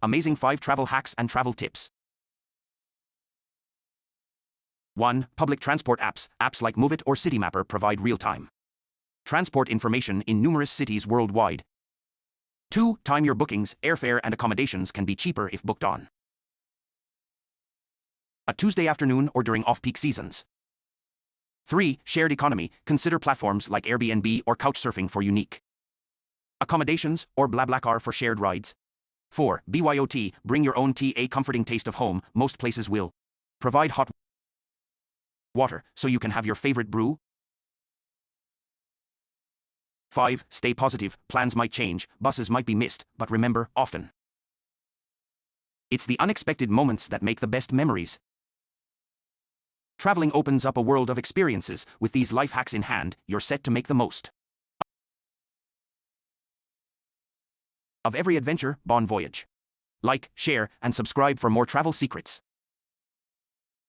Amazing 5 travel hacks and travel tips. 1. Public transport apps. Apps like Move It or Citymapper provide real-time transport information in numerous cities worldwide. 2. Time your bookings. Airfare and accommodations can be cheaper if booked on a Tuesday afternoon or during off-peak seasons. 3. Shared economy. Consider platforms like Airbnb or Couchsurfing for unique accommodations, or BlaBlaCar for shared rides. 4. BYOT. Bring your own tea. A comforting taste of home. Most places will provide hot water, so you can have your favorite brew. 5. Stay positive. Plans might change, buses might be missed, but remember, often it's the unexpected moments that make the best memories. Traveling opens up a world of experiences. With these life hacks in hand, you're set to make the most of every adventure. Bon voyage. Like, share, and subscribe for more travel secrets.